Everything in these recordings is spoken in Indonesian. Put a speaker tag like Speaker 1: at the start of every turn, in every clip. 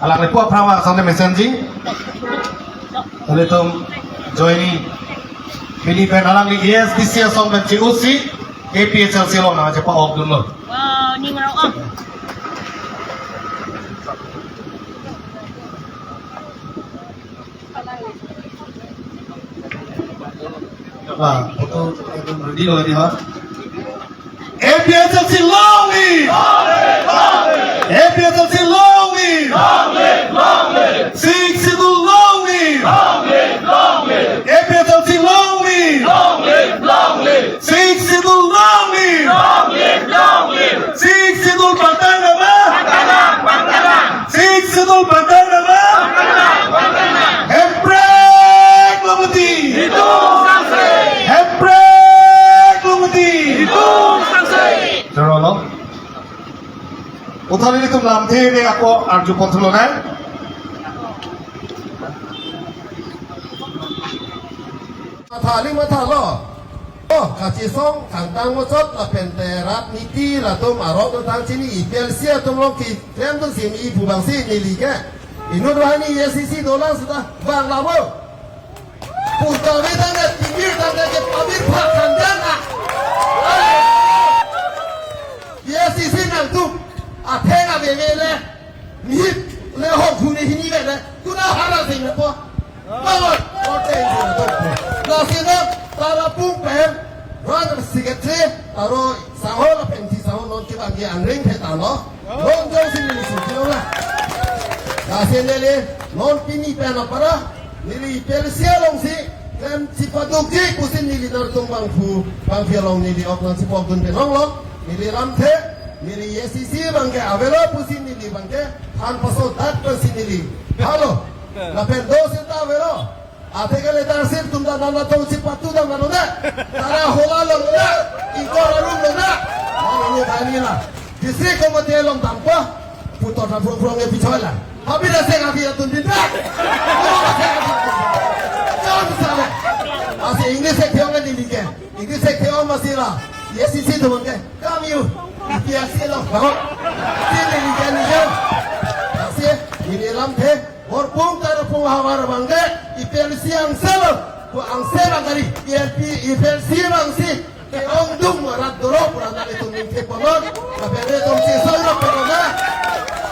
Speaker 1: alang lepo prama sampai messaging oleh tom joini Philippine alang ni ESDC song dan COC APSL silo na cepat off dulu
Speaker 2: Wow, ni ngarau ah.
Speaker 1: wah itu ready loh dia APSL Longi APSL Longi Six itu Longi APSL Longi Six itu Longi Six itu Bantang apa? Six itu Bantang apa? Hebrek Lumati Hebrek Lumati Terolo Utali itu lamte ini aku arju kontrolnya
Speaker 3: Thali matalo oh kaci song kantang mocot la penterat niti la tum arok tentang sini ipel sia tum loki krem tu sini ibu bangsi nili ke inu doani yesisi dolan sudah bang labo putar betanga timir tanga ke pamir pak kandanga yesisi nang tu atenga bebele ni le ho kuni hini bele kuna hara sing po bawat hotel tu nasina para pumpen ran secretary aro sahol penti sahol non kita gi angring peta no non jauh sini ni sini lah nasina le non pini pena para nili persia long si kan si paduki kusin nili nartung bangfu bangfi long nili oklan si pokun penong long nili ramte nili yesisi bangke avelo pusin nili bangke han paso dat pusin nili halo la pendos ita avelo Ate kali tarsir tunda nana tong cipatu dah mana dah, tara hola long dah, ikor alung long dah, mana ni kali lah. Distrik komite long tampa, putar tapur pulangnya bicara. Habis dah saya kafir tun dinda, jangan salah. Asyik English sektor ni dilige, English sektor masih lah. Yes isi tu mungkin, kami u, biasa lah, bawa, sini dilige ni je. Asyik ini lampe. Orpung tarapung hawar bangke ipel siang selo ku angsera kali ipel siang si ke ongdung rat doro pura tali tumin ke polon kapere tum si solo pegona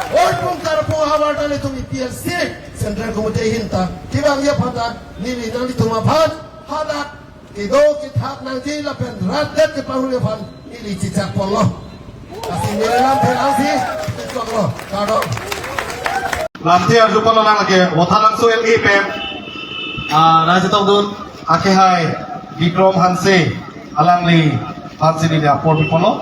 Speaker 3: orpung tarapung hawar tali tum ipel si sentral komite hinta kibang ya pada nili tali tum aphat hadat ido kithak nang ji la pen rat det ke pahu le fan nili cicak polo asin nilam pelasi tiklo kado
Speaker 1: Lamte arju kono nang lagi wathanang so LE pem na jitong dun ake hai Vikram Hanse alang li Hanse ni dia por kono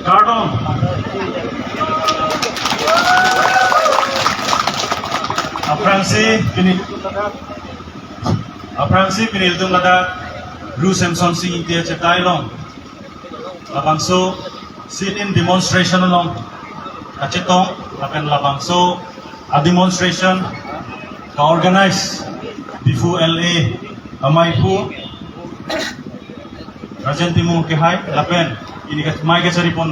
Speaker 4: Kardom. Apransi pinil tung lada Blue Samson sing dia cetai long. Labangso sit in demonstration long. Kacetong akan labangso a demonstration ka organize bifu LA amai pu Rajan Timu ke hai lapen ini kat mai ke sari pon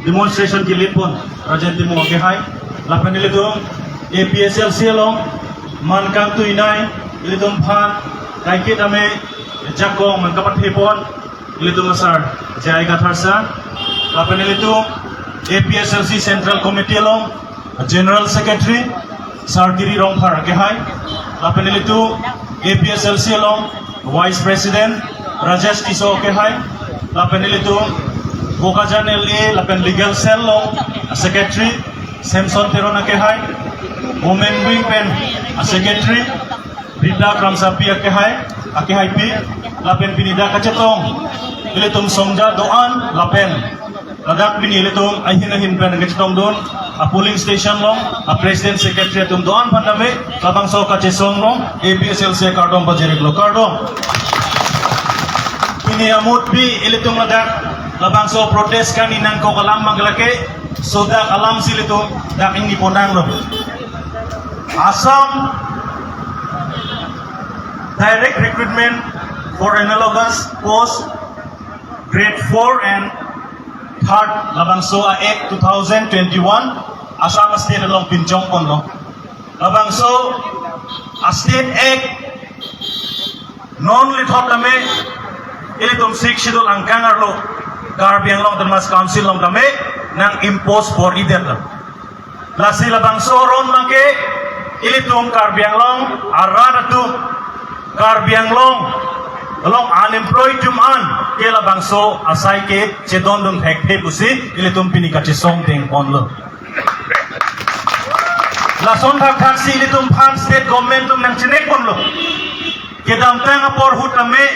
Speaker 4: demonstration ke lip pon Rajan Timu ke hai lapen ile tu APSL sialong man kang tu inai ile tu phan kai ke ame jakong man kapat hepon ile tu masar jai gatharsa lapen ile tu APSLC Central Committee long General Secretary Sarkiri Rongphar ke hai lapen ile tu APSLC long Vice President Rajesh Kiso ke hai lapen itu Bokajan LA lapen legal cell long secretary Samson Terona ke hai women wing pen secretary Rita Kramsapi ke hai pi lapen pinida kacetong ilitum songja doan lapen ladak pini ilitum ahin pen kacetong don a polling station long a president secretary tum doan pandame labang so kacesong long APSLC kardom bajeri lo kardom ini amut bi ilitung ladak labang so protes kaninang ko kalam maglake soda kalam silito daking niponang lo. Assam direct recruitment for analogous post grade 4 and 3rd labang so Act 2021 Assam State along pinjong kon lo. Labang so a state act non lithop lame ilitum sik sidul angkangar lo Karbiang long termas council long dame nang impose for idet lo. Lasi labang so ron mangke ilitum Karbiang long arada tu Karbiang long unemployed juman ke labang so asai ke cedon dum hek he busi ilitum pinikachi song teng on lo. Lason thak taksi ilitum pan state government tum nang chinek pon lo. Kedam tang apor hutame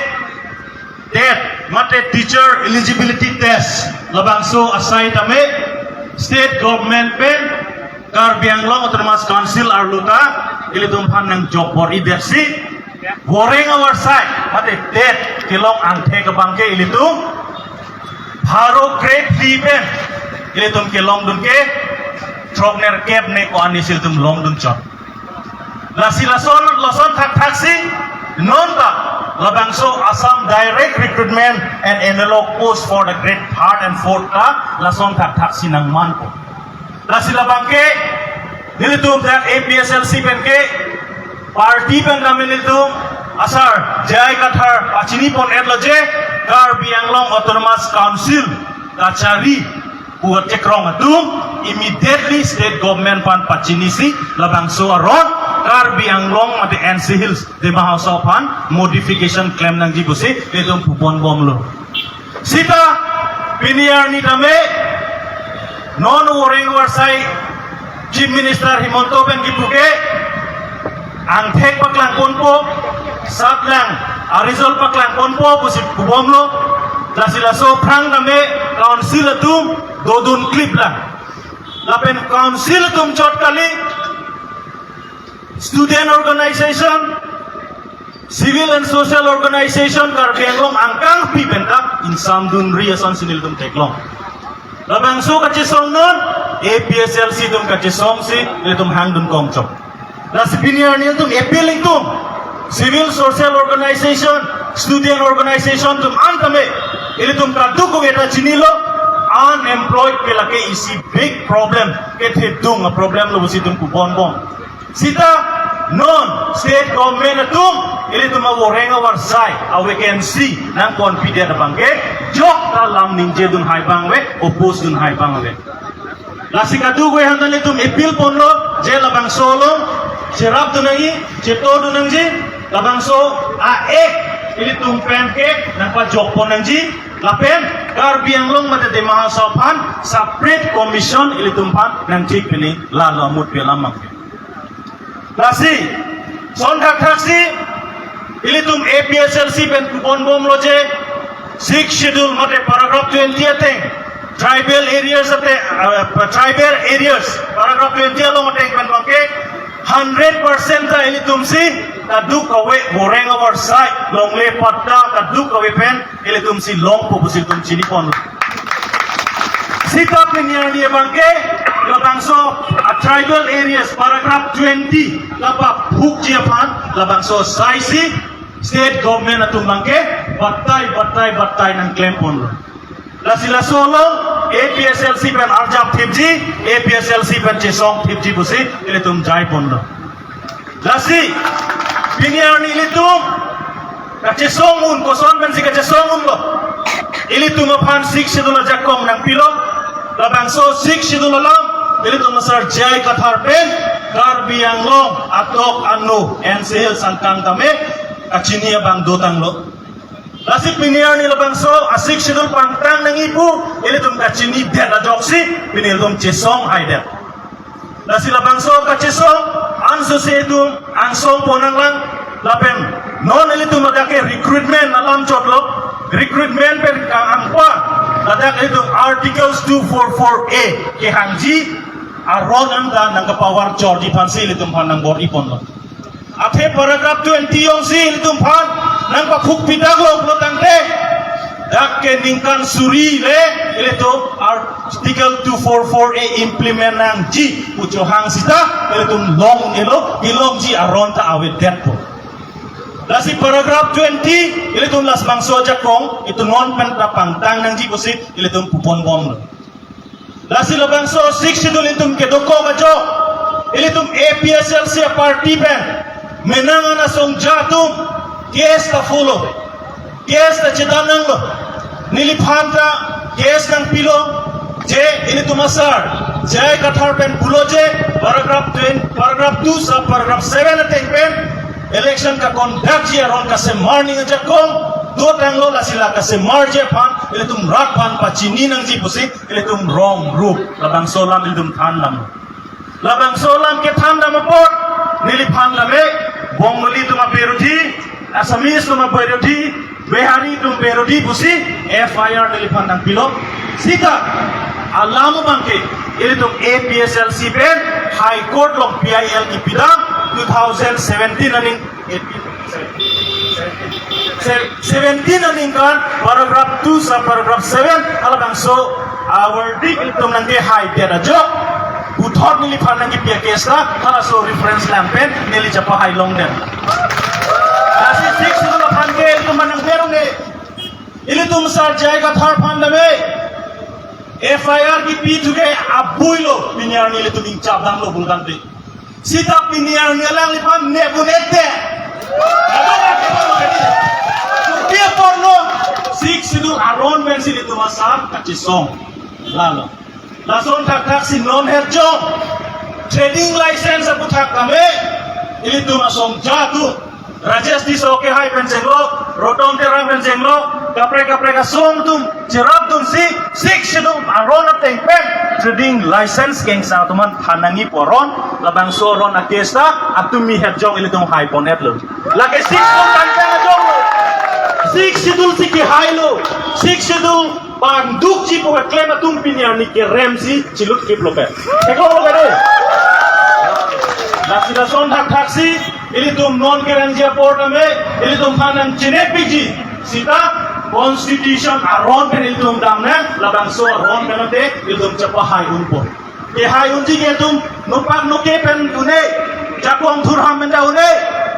Speaker 4: TET mate teacher eligibility test labang so asai tame state government pen Karbiang long termas council arluta ilitum pan nang job for idersi wareng our side mate TET kilong anthe ke bangke ilitum haro grade 3 pen ilitum kilong dun ke Trogner kep ne ko anisil tum long dun chot. Lasi lason thak taksi non ta labang so Assam direct recruitment and analog post for the grade 3rd and 4th ka lason thak taksi nang man ko. Lasi labang ke nilitum tak APSLC pen ke party pen kami nilitum asar jai kathar pachini pon etlo je Karbiang long autonomous council kachari buat cekrong atung immediately state government pan pachinisi labang so aron Karbiang long mati NC Hills de Mahasau pan modification claim nang jibusi itu pupon bom lo. Sita piniar ni dame non wareng warsai Chief Minister Himonto ben gipuke angthek paklang konpo satlang arizol paklang konpo busi pupom lo. Lasilaso prang dame council atung dodun klip lang. Lapen council tum chot kali student organization, civil and social organization Karbiang long angkang pi bentak insam dun riasan sinil tum teklong. Labang so kachisong non APSLC tum kachisong si ilitum hang dun kong chok. Lasi piniar nil tum appealing tum civil social organization, student organization tum antame ilitum kaduk ko eta chinilo unemployed pelake isi big problem ke dung a problem lo busitum ku bon sita non state government atung ilitum aworeng awar sai we can see nang confident bangke jok dalam ninje dun hai bangwe opos dun hai bangwe lasi kadu ko handan itum appeal pon lo je labang solo serap dunangi ceto dunangji labang so a ek ilitum pancake nang pa jok pon nangji lapen Karbiang long mate de Mahasau pan separate commission ilitum pan nang tik ini lalu amut pelamang. Lasi sondak taksi ilitum APSLC pen kupon bom loje 6 schedule mate paragraph 20 ateng tribal areas ate tribal areas paragraph 20 lo mate pen bangke 100% ta ilitum si kaduk kawe goreng awar sai long le patta kaduk kawe pen ilitum si long popusil tum chini pon sita peniar dia bangke labangso tribal areas paragraph 20 lapa huk jiapan labangso sai si state government atung bangke batai nang claim pon lasila solo APSLC pen arjap tipji APSLC pen cesong tipji busi ilitum jai pon lasi piniar ni ilitum kacesong un koson ben si kacesong un lo ilitum apan sik sidula jakom nang pilo labangso sik sidula lang ilitum masar jai kathar pen Karbiang long atok anu NCL sangkang tame kacinia bang dotang lo lasi piniar ni labangso asik sidul pangtang nang ibu ilitum kacini det adoksi piniltum cesong haidet lasi labangso kacesong anso sedum ansong ponang lang lapen non ilitum adake recruitment alam chotlo recruitment pen angpa adak ilitum articles 244A ke hangji aron anda nang kapawar George Pansi ilitum panang bor ipon lo ate paragraph 20 yong si ilitum pan nang pakhuk pitaglo lo tangte Dakke ningkan suri le itu artikel 244A implement nang ji pujo hang sita itu long elo ilong ji aronta awet depo. Lasi paragraph 20 itu las bangso jakong itu non pentapang tang nang ji pusit itu pupon bom. Lasi lo bangso 6 itu ke doko majo itu APSLC party pen menangan asong jatum kes ta fulo kes ta cedanang lo nilipanta kes nang pilo je ini tu masar jai kathar pen pulo je paragraph 2 sub paragraph 7 ateng pen election ka conduct je aron ka se morning aja kong do tang lo lasila ka se marje pan ini tum rat pan pa chini nang ji pusi ini tum wrong group labang solam ini tum than lam labang solam ke than lam pot nilipanta me Bongoli tu ma perodi, Assamese tu ma perodi, Behari tu perodi pusi, FIR nilipandang pilot. Sika, alam mo bangke, ini tu APSLC pen, High Court long PIL ki pidang 2017 aning 17 aning kan paragraph 2 sa paragraph 7 alabang so our dik itu nangke high dia jok. Uthor nili phanang ki pia kesa khala so reference lampen nili chapa hai long den asi 6 no phanke tu manang berong ne ili tum sar jayega thar phandame FIR ki pi thuge abuilo pinyar nili tum chabdang lo bulgan de sita pinyar nilang li phan ne bunete dia porno 6 itu aron men sili tum sar kachi song lalo Lason tak si non herjo trading license aku tak kami ini tu masong jatuh rajas di soke hai penjenglo rotom terang penjenglo kapre kasong tum cerap tum si sik sedung arona tengpen trading license geng sa tuman hanangi poron labang soron akesta atumi herjo ini tum hai ponet lo lagi sik tum tangkang jong lo sik sidul siki hai lo sik sidul Panduk ji poka klema tum pinya ni ke remsi cilut ke blope. Eko lo kade. Nasi nason hak si ini tum non ke ranjia porta me ini tum hanan cinepi ji sita constitution aron pen ini tum damna labang so aron pen te ini tum capa hai unpo. Ke hai unji ke tum nupak nuke pen une jakwang thurham menda une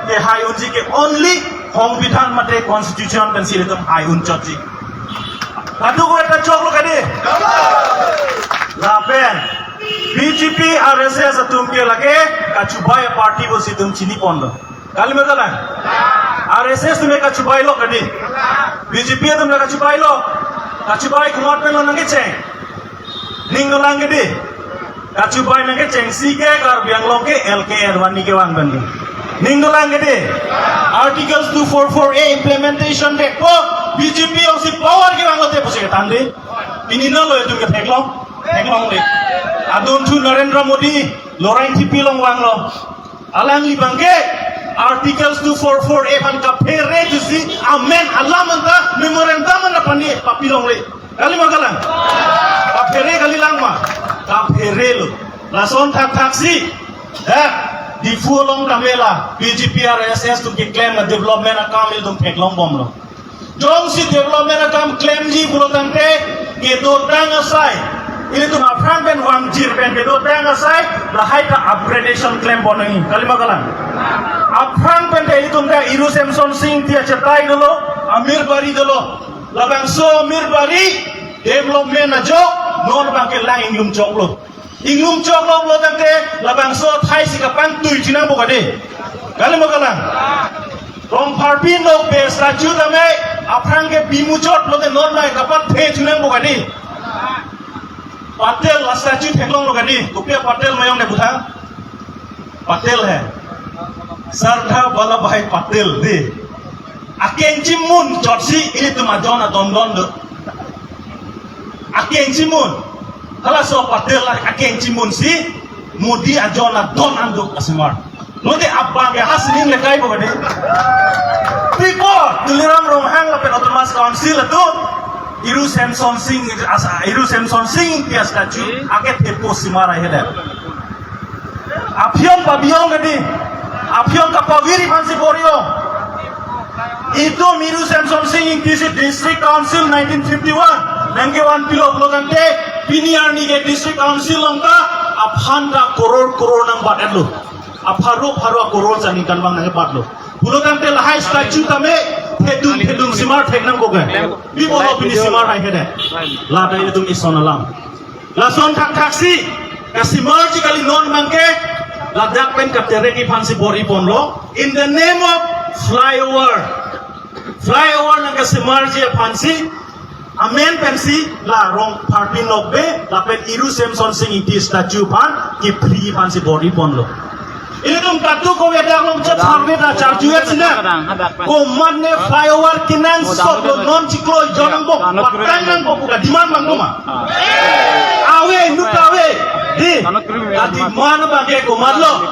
Speaker 4: ke hai unji ke only hong bidhan mate constitution pen sile tum hai unchot ji. Aduh gue tak cok lo kade. Lapen BJP RSS atum ke lage kacubai party bo situm chini pondo. Kali magalan. RSS tume kacubai lo kade. BJP atum la kacubai lo. Kacubai kumat pe lo nange cheng. Ning lo lang kade. Kacubai nange cheng sike kar biang lo ke LKR wani ke wang bandi. Ning lo lang kade. Articles 244A implementation de ko BJP yang si power ke bangote pusing tande ini na lo itu ke teklong le adun tu Narendra Modi lorain tipi long wang lo alang li bangke articles 244A pan ka pere tu si amen alam anta memorandum na pani papilong le kali magalang ka pere kali lang ma ka pere lo lason tak si di fulong kamela BJP RSS tu ki claim na development account il tum teklong bom lo Jong si development akam claim ji bulo tante ke do dang asai ini tu mafran ben wang jir ben ke do dang asai la hai ka upgradation claim bonangi kali magalan afran ben te itu nda Iru Samson Singh tia cetai dulu Amir Bari dulu labang so Amir Bari development ajo non bangke lang inglum choklo lo tante labang so thai si ka pan tui china bokade kali magalan Rong parpin lo be statue dame apang ke bimuchot lo de non lai kapat the chunang bokadi patel la statue theklong lo gadi kupia patel mayong ne butha patel hai Sardar Vallabhbhai Patel de akeng chimun chotsi ini tu majona don do akeng chimun kala so patel la akeng chimun si Modi ajona don anduk asimar Nanti apa yang hasilnya lekai bukan deh. Before tuliram rohang lapen otomas council itu Iru Samson Singh dia statue aket tepo simara heda. Apion pabion gadi, apion kapawiri pansi borio. Itu Miru Samson Singh District Council 1951. Nangkewan pilo kante piniar ni ke District Council longka abhanda koror nang bat edlo. Abharu koror janikan bang nang bat lo. Pulo kante lahai statue tame hedung simar nang ko ga. Bi bono pini simar hai hede. La dai tum isonalam. La son taksi kasimar jikali non mangke la dak pen kaptere ki phansi bori ponlo in the name of flyover nang kasimar ji phansi amen pensi la rong parpin nokbe la pen Iru Samson Singh inti statue pan ki free phansi bori ponlo ini dum katu ko weda long chat harbe na charju sina ko manne flyover kinang sok non ciklo jonang bo patang bo buka diman mangoma awe nukawe di ati mana bage ko madlo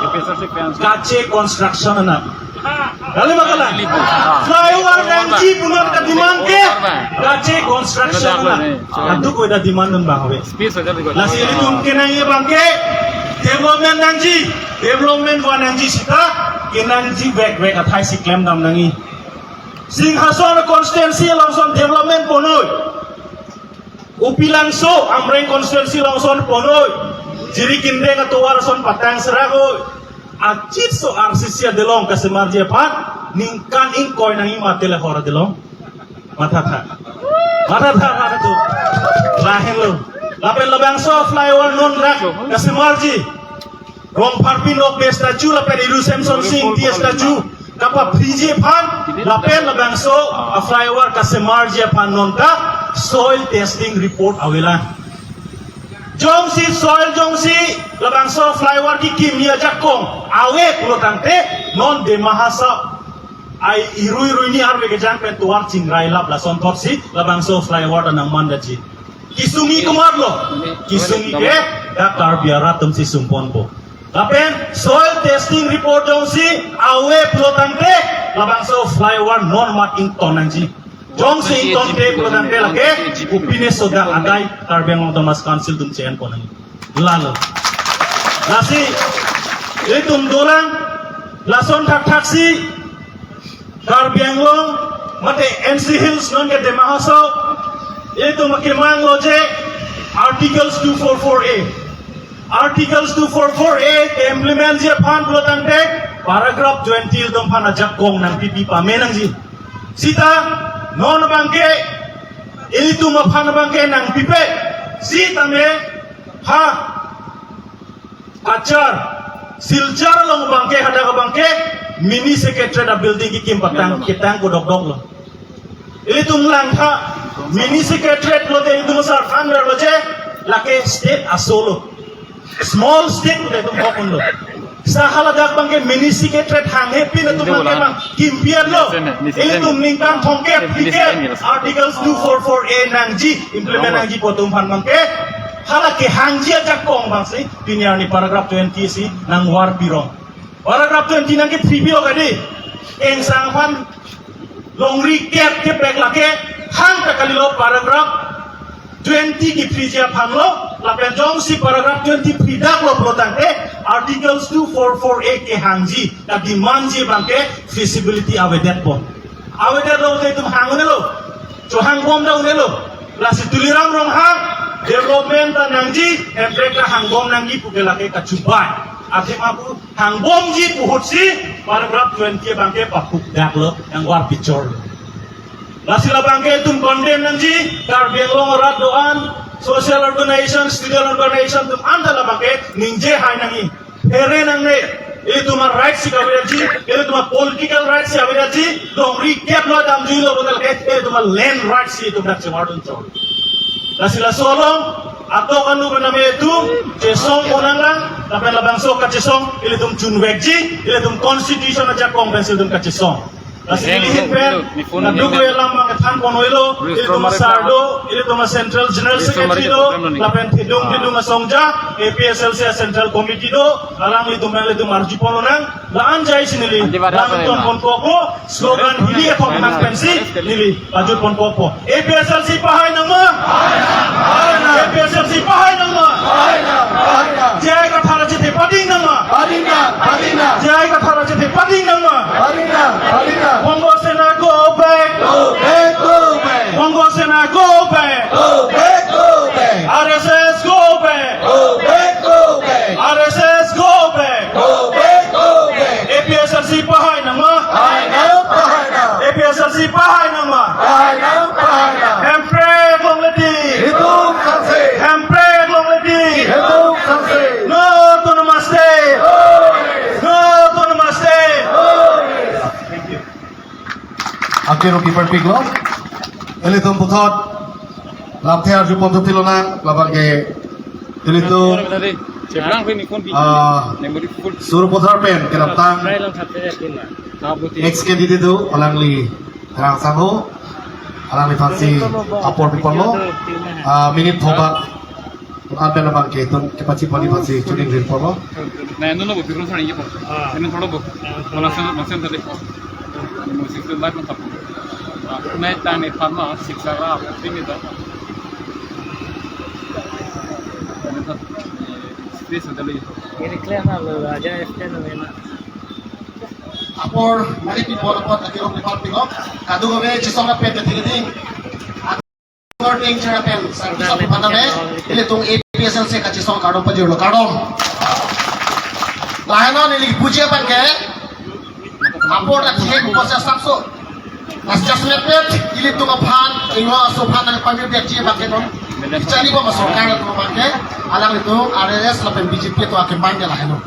Speaker 4: kache construction na kali makala flyover nangji punon ka diman ke kache construction na katu ko da diman nun ba hobe lasi ini tum kenang ye bangke development wa nangji sita kenangji back athai si claim dam nangi Singhason constituency longson development ponoi Upilangso amreng konstituensi longson ponoi jiri kinde katuar son patang serago acit so arsisia delong kasemarje pat ningkan ingkoi nangi matele hora delong matata tu lahen lo lapen labangso flyover non rak kasemarji rong parpin ok be statue lapen Iru Samson Singh ti statue kapa frije pan lapen labangso a flyover kasemarje pan nonta soil testing report awela jongsi soil jongsi labangso flyover ki kimia jakong awe pulo tante non de mahasa ai iru ni arbe ke jang pen tuar cingrai lab la son topsi labangso flyover nang mandaji kisungi kumarlo kisungi ke dakar biara tum si sumpon po lapen soil testing report jongsi awe pulo tante labangso flyover non mat ing tonanji jongsi ing ton te pulo tante lage upine soda adai karbeng Thomas council tum chen ponang lalo lasi itum dorang lason taksi karbeng long mate NC Hills non ke de mahaso itu makimang loje articles 244A ke implement je phan plotante paragraph 20 dom phana jakong nang pipi pa menang ji sita non bangke itu ma phan bangke nang pipe sita me ha achar silchar long bangke hada ka bangke mini secretariat building ki kim patang kitang ko dok lo itu lang ha mini secretariat lo de itu masar under lo je lake state asolo small state lo de tum hokun lo sahala dak bangke mini secretariat hang happy na tum bangke bang kimpian lo itu ningkang thongke pike articles 244A nangji implement nangji po tum phan bangke hala ke hangji ajak kong bangsi pinyar ni paragraph 20 si nang war birong paragraph 20 nang ke 3 bilo kadi eng sang phan longri kep ke pek lake hang ka kalilo paragraph 20 ki prijia phanglo lapen jong si paragraph 20 pridak lo plotangke articles 244A ke hangji na dimanji bangke feasibility awedet pon awedet lo te tum hangune lo cho hang bom da une lo la situliram rong hang development ta nangji emprek ka hang bom nangji pugelake ka chubai akhir aku hang bom ji puhut si paragraph 20 bangke papuk dak lo yang war picor lasila bangke tum condemn nangji karbeng long rat doan social organization student organization tum andala bangke ningje hai nangi here nangne itu ma rights si kawiraji itu ma political rights si kawiraji dong recap lo dam julo bodal ke itu ma land rights si tum dak chewardun chol lasila solong atau kanu bename itu cesong onanglang tapi labangso ka cesong ilitum chunwekji ilitum constitution aja konvensi ilitum ka cesong Lasili hitpen naduk welam mga tan konoilo ilitum sardo ilitum central general secretary do lapen hidung asongja APSLC central committee do alang ilitum marji polonang laan jai sinili laan pon koko slogan hili ekok mas pensi nili lanjut pon koko APSLC pahay nama APSLC pahay nama jai kathara jete pading nama jai kathara jete pading nama Monggo Sena
Speaker 1: kiro kiper piglo. Ilitung putot. Lamtiar jupon tutilonan labang ke ilitung suruh putar pen kinaptang ex candidate itu alang li terang sanho alang li fansi apor pipolo minit thobat pen labang ke tun kepaci poni fansi shooting rin polo
Speaker 2: Nah, itu lo bukan urusan ini, Pak. Ini थोड़ा बहुत Malasana tadi. Musik itu live mantap. Nah, tani farma siksa rap ini dah. Ini tuh space ada lagi.
Speaker 5: Ini klaim lo aja FT namanya.
Speaker 3: Apor mari di bola pot lagi orang lepas pingok. Kado gawe cisong na pete tinggi. Apor ting cara pen. Sa pada me. Ile tung APSL se kaci song kadom pajir lo kadom. Lahano nili puji apa ke? Apor lagi hek upasa sapso. Mas just lepet. Ile tung aphan. Ingwa sophan nang pamir dia cie pakai non. Cari gua masuk kara tu pakai. Alang itu RS lapen BJP tu akan bangga lahano.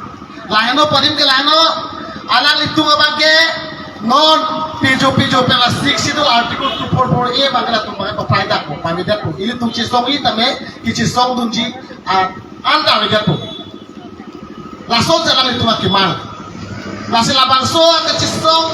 Speaker 3: Lahano padim ke lahano. Alang itu ngabangke non pejo pela 6 itu artikel 244A bangla tu pakai private ko pamidat ko ili tu chisong i tame ki chisong dunji anda legat ko lason jalan itu makimal nasi labangso ke chisong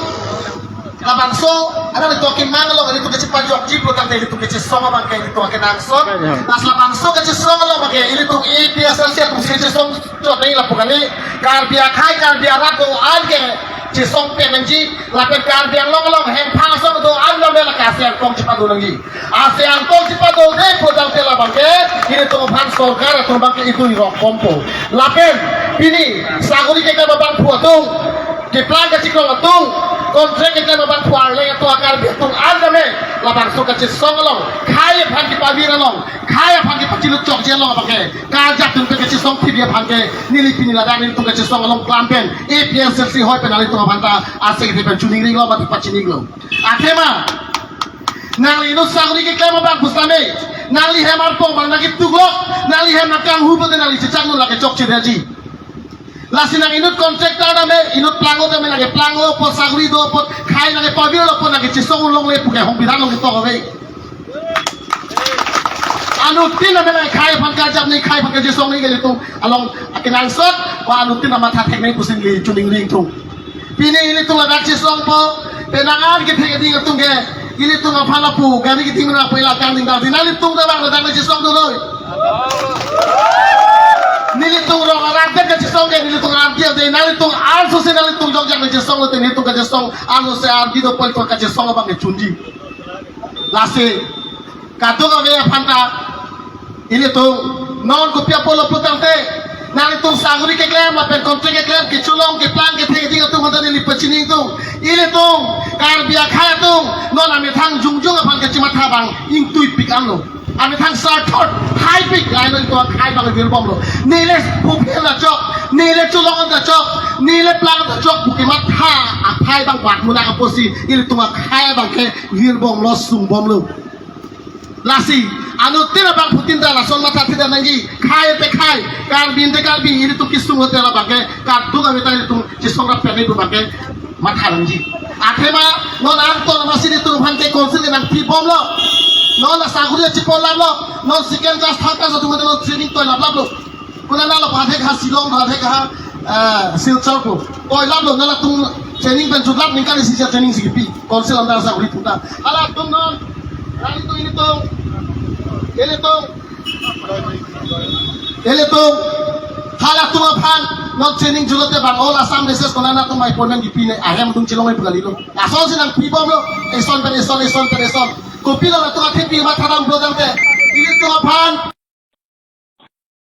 Speaker 3: labangso ada itu kimang lo itu ke cipajok ji pro tante itu ke chisong bangke itu ke nangso nas labangso ke chisong lo bangke ili tu i biasa sia tu chisong to nei lapukani kar bia khai kar bia rago ange chisong penanji lapen kar bia long hem phang so do an lo la kasian kong cipado nangi asian kong cipado nei pro tante la bangke ili tu bhan sarkar tu bangke itu ro kompo lapen pini saguri ke babang puatung ke plan ke cikong atung kontrak ke babang puar le tu akar bitung andame labang so ke chisong long khai phan ki pabira long khai phan ki pacilut chok je long bangke kajak tung ke chisong thibia bangke nili pini la dang tung ke chisong long klampen APSL si hoi penali tu banta ase ke pen chuning ring lo ba pacining lo akhema nali no saguri ke klema bang busame nali hemar pong bang nagi tuglok nali hem nakang hu bote nali cecang no lake chok chedaji lasinang inut kontraktor name inut plango tame lage plango po saguri do po khai lage pabir lo po nage chisong long le puke hong bidan long to hobe anu tin name lage khai phan ka jap nei khai phan ka chisong nei gele tu along akinang sot wa anu tin nama tha thek nei pusin li chuning ring tu pini ini tu laga chisong po penangan ke thek di tung ke ini tu ngapala pu gari ki timna pela kang ding dal dinali tung da bang da chisong do loi nilitung rong arante ke chisong ke nilitung arti de nalitung also se nalitung jong jang ke chisong te nilitung ke chisong also se arti do pol ke chisong bang ke chunji lase kato ga me phanta nilitung non ko pia polo putante nalitung saguri ke klem la pen kontrak ke klem ke chulong ke plan ke thek ding tu hoda ni pachini tu nilitung kar bia kha tu non ami thang jungjung aphan ke chimatha bang ing tui pikang lo আমি থাং সার্থট high pick line তো খাই বাগে বিল বমলো নীলে ফুফেলা চক নীলে চুলং দা চক নীলে প্লাং দা চক বুকে মাথা আফাই বাং বাট মুনা কাপসি ইলে তোমা খাই বাগে বিল বমলো সুং বমলো লাসি আনো তেরা বাং ফুতিন দা লাসন মাথা থিদা নাঙ্গি খাই তে খাই কার বিনতে কার বি ইলে তো কিসুং হতে লা বাগে কার দুগা বেতাই তো চিসংরা পেনে তো বাগে মাথা নাঙ্গি আখেমা নন আং তো মাসিনি তো ভানকে কনসিলে নাং ফি বমলো non la saguri cipo lablo non siken gas thaka so tumade no training toy lablo kuna na la bhadhe kha silong bhadhe kha silchar ko toy lablo na la tum training ben judlap nikali sija training sipi konsel andar saguri puta ala tum non rali to ele to hala tum phan no training julote bang all asam reses kona na tum mai ponen gipi ne ahem tum chilong ai pugali lo asol sinang pibom lo eson kopi la tu akhir di mata ram brodang te ini tu apaan